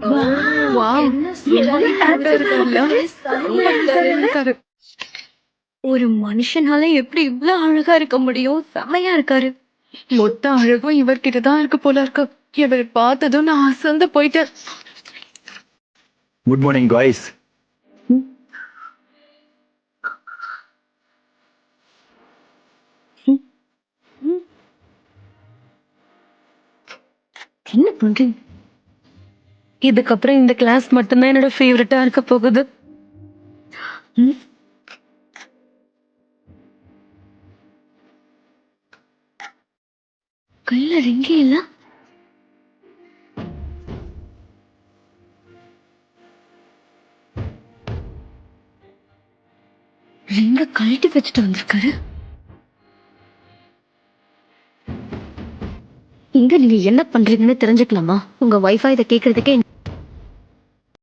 Wow! என்ன அழகா இருக்கார்ல. ரொம்ப அழகா இருக்காரு. ஒரு மனுஷனால எப்படி இவ்ளோ அழகா இருக்க முடியும்? செமையா இருக்காரு. மொத்த அழகும் இவர்கிட்ட தான் இருக்கு போல இருக்கு. இவர் பார்த்ததும் நான் அசந்து போயிட்டேன். Good morning guys. என்ன பண்றீங்க? இதுக்கப்புறம் இந்த கிளாஸ் மட்டும்தான் என்னோட ஃபேவரட்டா இருக்க போகுது. ம். கையில ரிங்கே இல்ல. ரிங்க கழட்டி வச்சுட்டு வந்திருக்காரு. இங்க நீங்க என்ன பண்றீங்கன்னு தெரிஞ்சுக்கலாமா? உங்க வைஃபை இதை கேட்கறதுக்கே